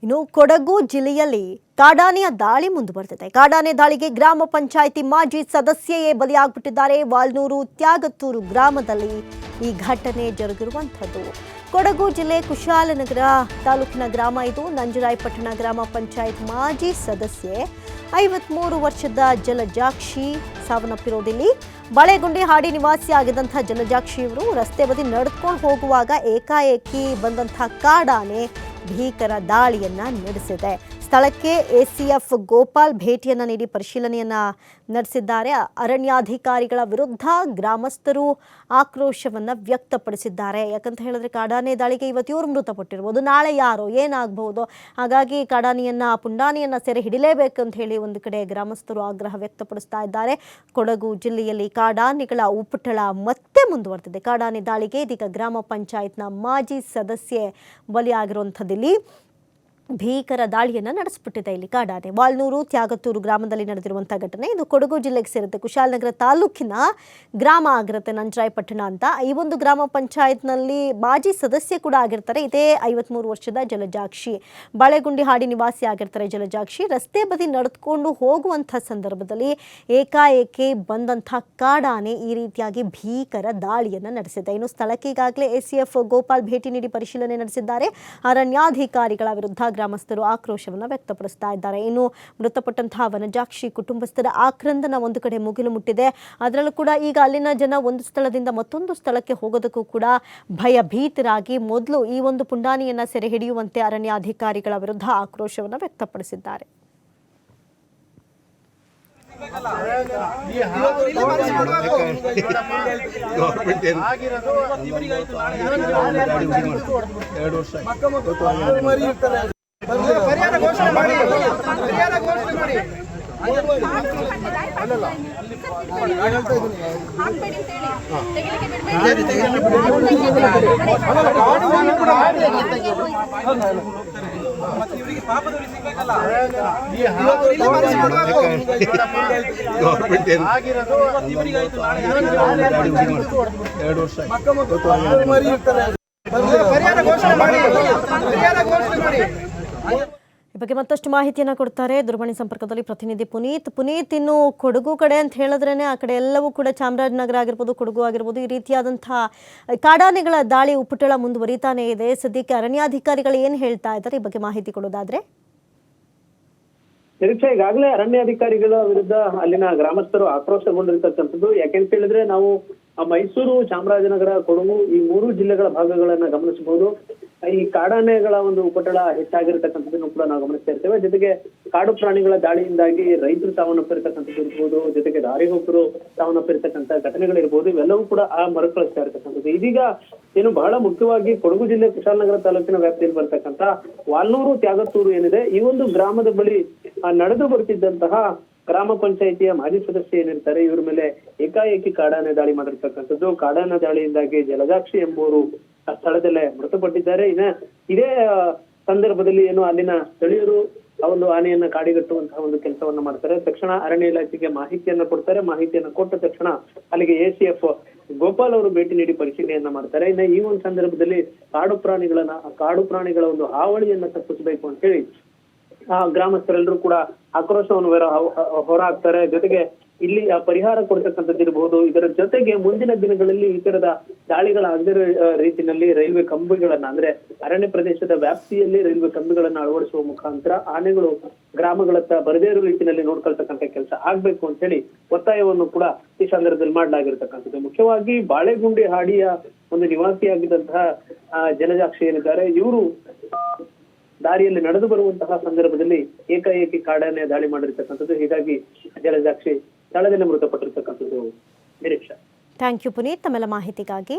ಇನ್ನು ಕೊಡಗು ಜಿಲ್ಲೆಯಲ್ಲಿ ಕಾಡಾನೆಯ ದಾಳಿ ಮುಂದುವರೆದಿದೆ. ಕಾಡಾನೆ ದಾಳಿಗೆ ಗ್ರಾಮ ಪಂಚಾಯಿತಿ ಮಾಜಿ ಸದಸ್ಯೆಯೇ ಬಲಿಯಾಗ್ಬಿಟ್ಟಿದ್ದಾರೆ. ವಾಲ್ನೂರು ತ್ಯಾಗತ್ತೂರು ಗ್ರಾಮದಲ್ಲಿ ಈ ಘಟನೆ ಜರುಗಿರುವಂಥದ್ದು. ಕೊಡಗು ಜಿಲ್ಲೆ ಕುಶಾಲನಗರ ತಾಲೂಕಿನ ಗ್ರಾಮ ಇದು. ನಂಜರಾಯಪಟ್ಟಣ ಗ್ರಾಮ ಪಂಚಾಯತ್ ಮಾಜಿ ಸದಸ್ಯೆ 53 ವರ್ಷದ ಜಲಜಾಕ್ಷಿ ಸಾವನ್ನಪ್ಪಿರೋದಿಲ್ಲಿ. ಬಾಳೆಗುಂಡಿ ಹಾಡಿ ನಿವಾಸಿಯಾಗಿದ್ದಂಥ ಜಲಜಾಕ್ಷಿಯವರು ರಸ್ತೆ ಬದಿ ನಡೆದುಕೊಂಡು ಹೋಗುವಾಗ ಏಕಾಏಕಿ ಬಂದಂಥ ಕಾಡಾನೆ ಭೀಕರ ದಾಳಿಯನ್ನ ನಡೆಸಿದೆ. ಸ್ಥಳಕ್ಕೆ ಎಸಿಎಫ್ ಗೋಪಾಲ್ ಭೇಟಿಯನ್ನು ನೀಡಿ ಪರಿಶೀಲನೆಯನ್ನ ನಡೆಸಿದ್ದಾರೆ. ಅರಣ್ಯಾಧಿಕಾರಿಗಳ ವಿರುದ್ಧ ಗ್ರಾಮಸ್ಥರು ಆಕ್ರೋಶವನ್ನು ವ್ಯಕ್ತಪಡಿಸಿದ್ದಾರೆ. ಯಾಕಂತ ಹೇಳಿದ್ರೆ ಕಾಡಾನೆ ದಾಳಿಗೆ ಇವತ್ತು ಇವರು ಮೃತಪಟ್ಟಿರ್ಬೋದು, ನಾಳೆ ಯಾರೋ ಏನಾಗಬಹುದು. ಹಾಗಾಗಿ ಕಾಡಾನೆಯನ್ನ ಪುಂಡಾನೆಯನ್ನ ಸೆರೆ ಹಿಡಿಲೇಬೇಕು ಅಂತ ಹೇಳಿ ಒಂದು ಕಡೆ ಗ್ರಾಮಸ್ಥರು ಆಗ್ರಹ ವ್ಯಕ್ತಪಡಿಸ್ತಾ ಇದ್ದಾರೆ. ಕೊಡಗು ಜಿಲ್ಲೆಯಲ್ಲಿ ಕಾಡಾನೆಗಳ ಉಪಟಳ ಮತ್ತೆ ಮುಂದುವರೆದಿದೆ. ಕಾಡಾನೆ ದಾಳಿಗೆ ಇದೀಗ ಗ್ರಾಮ ಪಂಚಾಯತ್ನ ಮಾಜಿ ಸದಸ್ಯೆ ಬಲಿಯಾಗಿರುವಂಥದ್ದಿಲ್ಲಿ ಭೀಕರ ದಾಳಿಯನ್ನು ನಡೆಸಿಬಿಟ್ಟಿದೆ. ಇಲ್ಲಿ ಕಾಡಾನೆ ವಾಲ್ನೂರು ತ್ಯಾಗತ್ತೂರು ಗ್ರಾಮದಲ್ಲಿ ನಡೆದಿರುವಂಥ ಘಟನೆ. ಇದು ಕೊಡಗು ಜಿಲ್ಲೆಗೆ ಸೇರುತ್ತೆ. ಕುಶಾಲನಗರ ತಾಲೂಕಿನ ಗ್ರಾಮ ಆಗಿರುತ್ತೆ ನಂಜರಾಯಪಟ್ಟಣ ಅಂತ. ಈ ಒಂದು ಗ್ರಾಮ ಪಂಚಾಯತ್ನಲ್ಲಿ ಮಾಜಿ ಸದಸ್ಯೆ ಕೂಡ ಆಗಿರ್ತಾರೆ. ಇದೇ 53 ವರ್ಷದ ಜಲಜಾಕ್ಷಿ. ಬಾಳೆಗುಂಡಿ ಹಾಡಿ ನಿವಾಸಿ ಆಗಿರ್ತಾರೆ ಜಲಜಾಕ್ಷಿ. ರಸ್ತೆ ಬದಿ ನಡೆದುಕೊಂಡು ಹೋಗುವಂಥ ಸಂದರ್ಭದಲ್ಲಿ ಏಕಾಏಕಿ ಬಂದಂಥ ಕಾಡಾನೆ ಈ ರೀತಿಯಾಗಿ ಭೀಕರ ದಾಳಿಯನ್ನು ನಡೆಸಿದೆ. ಇನ್ನು ಸ್ಥಳಕ್ಕೆ ಈಗಾಗಲೇ ಎಸಿಎಫ್ ಗೋಪಾಲ್ ಭೇಟಿ ನೀಡಿ ಪರಿಶೀಲನೆ ನಡೆಸಿದ್ದಾರೆ. ಅರಣ್ಯಾಧಿಕಾರಿಗಳ ವಿರುದ್ಧ ಗ್ರಾಮಸ್ಥರು ಆಕ್ರೋಶವನ್ನು ವ್ಯಕ್ತಪಡಿಸ್ತಾ ಇದ್ದಾರೆ. ಇನ್ನು ಮೃತಪಟ್ಟಂತಹ ವನಜಾಕ್ಷಿ ಕುಟುಂಬಸ್ಥರ ಆಕ್ರಂದನ ಒಂದು ಕಡೆ ಮುಗಿಲು ಮುಟ್ಟಿದೆ. ಅದರಲ್ಲೂ ಕೂಡ ಈಗ ಅಲ್ಲಿನ ಜನ ಒಂದು ಸ್ಥಳದಿಂದ ಮತ್ತೊಂದು ಸ್ಥಳಕ್ಕೆ ಹೋಗೋದಕ್ಕೂ ಕೂಡ ಭಯಭೀತರಾಗಿ ಮೊದಲು ಈ ಒಂದು ಪುಂಡಾನೆಯನ್ನ ಸೆರೆ ಹಿಡಿಯುವಂತೆ ಅರಣ್ಯಾಧಿಕಾರಿಗಳ ವಿರುದ್ಧ ಆಕ್ರೋಶವನ್ನು ವ್ಯಕ್ತಪಡಿಸಿದ್ದಾರೆ. ಪರಿಹಾರ ಘೋಷಣೆ ಮಾಡಿ ಪರಿಹಾರ ಘೋಷಣೆ ಮಾಡಿ ಪರಿಹಾರ ಘೋಷಣೆ ಮಾಡಿ ಪರಿಹಾರ ಘೋಷಣೆ ಮಾಡಿ ಈ ಬಗ್ಗೆ ಮತ್ತಷ್ಟು ಮಾಹಿತಿಯನ್ನು ಕೊಡ್ತಾರೆ ದೂರವಾಣಿ ಸಂಪರ್ಕದಲ್ಲಿ ಪ್ರತಿನಿಧಿ ಪುನೀತ್. ಇನ್ನು ಕೊಡಗು ಕಡೆ ಅಂತ ಹೇಳಿದ್ರೇನೆ ಆ ಕಡೆ ಎಲ್ಲವೂ ಕೂಡ ಚಾಮರಾಜನಗರ ಆಗಿರ್ಬೋದು, ಕೊಡಗು ಆಗಿರ್ಬೋದು, ಈ ರೀತಿಯಾದಂತಹ ಕಾಡಾನೆಗಳ ದಾಳಿ ಉಪಟಳ ಮುಂದುವರಿತಾನೆ ಇದೆ. ಸದ್ಯಕ್ಕೆ ಅರಣ್ಯಾಧಿಕಾರಿಗಳು ಏನು ಹೇಳ್ತಾ ಇದ್ದಾರೆ ಈ ಬಗ್ಗೆ ಮಾಹಿತಿ ಕೊಡೋದಾದ್ರೆ? ನಿರೀಕ್ಷೆ ಈಗಾಗಲೇ ಅರಣ್ಯಾಧಿಕಾರಿಗಳ ವಿರುದ್ಧ ಅಲ್ಲಿನ ಗ್ರಾಮಸ್ಥರು ಆಕ್ರೋಶಗೊಂಡಿರ್ತಕ್ಕಂಥದ್ದು. ಯಾಕೆಂತ ಹೇಳಿದ್ರೆ ನಾವು ಮೈಸೂರು, ಚಾಮರಾಜನಗರ, ಕೊಡಗು ಈ 3 ಜಿಲ್ಲೆಗಳ ಭಾಗಗಳನ್ನ ಗಮನಿಸಬಹುದು. ಈ ಕಾಡಾನೆಗಳ ಒಂದು ಉಪಟಳ ಹೆಚ್ಚಾಗಿರ್ತಕ್ಕಂಥದ್ದನ್ನು ಕೂಡ ನಾವು ಗಮನಿಸ್ತಾ ಇರ್ತೇವೆ. ಜೊತೆಗೆ ಕಾಡು ಪ್ರಾಣಿಗಳ ದಾಳಿಯಿಂದಾಗಿ ರೈತರು ಸಾವನ್ನಪ್ಪಿರ್ತಕ್ಕಂಥದ್ದು ಇರ್ಬೋದು, ಜೊತೆಗೆ ದಾರಿಹೋಕರು ಸಾವನ್ನಪ್ಪಿರ್ತಕ್ಕಂಥ ಘಟನೆಗಳಿರ್ಬೋದು, ಇವೆಲ್ಲವೂ ಕೂಡ ಮರುಕಳಿಸ್ತಾ ಇರ್ತಕ್ಕಂಥದ್ದು. ಇದೀಗ ಏನು ಬಹಳ ಮುಖ್ಯವಾಗಿ ಕೊಡಗು ಜಿಲ್ಲೆ ಕುಶಾಲನಗರ ತಾಲೂಕಿನ ವ್ಯಾಪ್ತಿಯಲ್ಲಿ ಬರ್ತಕ್ಕಂಥ ವಾಲ್ನೂರು ತ್ಯಾಗತ್ತೂರು ಏನಿದೆ, ಈ ಒಂದು ಗ್ರಾಮದ ಬಳಿ ನಡೆದು ಬರ್ತಿದ್ದಂತಹ ಗ್ರಾಮ ಪಂಚಾಯಿತಿಯ ಮಾಜಿ ಸದಸ್ಯ ಏನಿರ್ತಾರೆ, ಇವ್ರ ಮೇಲೆ ಏಕಾಏಕಿ ಕಾಡಾನೆ ದಾಳಿ ಮಾಡಿರ್ತಕ್ಕಂಥದ್ದು. ಕಾಡಾನೆ ದಾಳಿಯಿಂದಾಗಿ ಜಲಜಾಕ್ಷಿ ಎಂಬುವರು ಸ್ಥಳದಲ್ಲೇ ಮೃತಪಟ್ಟಿದ್ದಾರೆ. ಇದೇ ಸಂದರ್ಭದಲ್ಲಿ ಏನು ಅಲ್ಲಿನ ಸ್ಥಳೀಯರು ಆ ಒಂದು ಆನೆಯನ್ನ ಕಾಡಿಗಟ್ಟುವಂತಹ ಒಂದು ಕೆಲಸವನ್ನ ಮಾಡ್ತಾರೆ. ತಕ್ಷಣ ಅರಣ್ಯ ಇಲಾಖೆಗೆ ಮಾಹಿತಿಯನ್ನ ಕೊಡ್ತಾರೆ. ಮಾಹಿತಿಯನ್ನ ಕೊಟ್ಟ ತಕ್ಷಣ ಅಲ್ಲಿಗೆ ಎಸಿಎಫ್ ಗೋಪಾಲ್ ಅವರು ಭೇಟಿ ನೀಡಿ ಪರಿಶೀಲನೆಯನ್ನ ಮಾಡ್ತಾರೆ. ಈ ಒಂದು ಸಂದರ್ಭದಲ್ಲಿ ಕಾಡು ಪ್ರಾಣಿಗಳ ಒಂದು ಹಾವಳಿಯನ್ನ ತಪ್ಪಿಸಬೇಕು ಅಂತ ಹೇಳಿ ಗ್ರಾಮಸ್ಥರೆಲ್ಲರೂ ಕೂಡ ಆಕ್ರೋಶವನ್ನು ಹೊರಹಾಕ್ತಾರೆ. ಜೊತೆಗೆ ಇಲ್ಲಿ ಪರಿಹಾರ ಕೊಡ್ತಕ್ಕಂಥದ್ದಿರಬಹುದು. ಇದರ ಜೊತೆಗೆ ಮುಂದಿನ ದಿನಗಳಲ್ಲಿ ಈ ತರದ ದಾಳಿಗಳಾಗದಿರೋ ರೀತಿಯಲ್ಲಿ ರೈಲ್ವೆ ಕಂಬಿಗಳನ್ನ, ಅಂದ್ರೆ ಅರಣ್ಯ ಪ್ರದೇಶದ ವ್ಯಾಪ್ತಿಯಲ್ಲಿ ರೈಲ್ವೆ ಕಂಬಿಗಳನ್ನ ಅಳವಡಿಸುವ ಮುಖಾಂತರ ಆನೆಗಳು ಗ್ರಾಮಗಳತ್ತ ಬರದೇ ಇರೋ ರೀತಿಯಲ್ಲಿ ನೋಡ್ಕೊಳ್ತಕ್ಕಂಥ ಕೆಲಸ ಆಗ್ಬೇಕು ಅಂತ ಹೇಳಿ ಒತ್ತಾಯವನ್ನು ಕೂಡ ಈ ಸಂದರ್ಭದಲ್ಲಿ ಮಾಡಲಾಗಿರ್ತಕ್ಕಂಥದ್ದು. ಮುಖ್ಯವಾಗಿ ಬಾಳೆಗುಂಡಿ ಹಾಡಿಯ ಒಂದು ನಿವಾಸಿಯಾಗಿದ್ದಂತಹ ಜಲಜಾಕ್ಷಿ ಏನಿದ್ದಾರೆ, ಇವರು ದಾರಿಯಲ್ಲಿ ನಡೆದು ಬರುವಂತಹ ಸಂದರ್ಭದಲ್ಲಿ ಏಕಾಏಕಿ ಕಾಡಾನೆ ದಾಳಿ ಮಾಡಿರ್ತಕ್ಕಂಥದ್ದು. ಹೀಗಾಗಿ ಜಲಜಾಕ್ಷಿ ಸ್ಥಳದಲ್ಲಿ ಮೃತಪಟ್ಟಿರ್ತಕ್ಕಂಥದ್ದು. ನಿರೀಕ್ಷಾ. ಥ್ಯಾಂಕ್ ಯು ಪುನೀತ್ ತಮ್ಮೆಲ್ಲ ಮಾಹಿತಿಗಾಗಿ.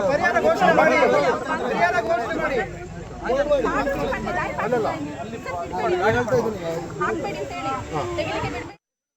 ಪರಿಹಾರ ಘೋಷಣೆ ಮಾಡಿ ಪರಿಹಾರ ಘೋಷಣೆ ಮಾಡಿ ಹಾಕ್ಬೇಡಿ ಅಂತ ಹೇಳಿ ತೆಗಿಲಿಕ್ಕೆ ಬಿಡ್ಬೇಕು.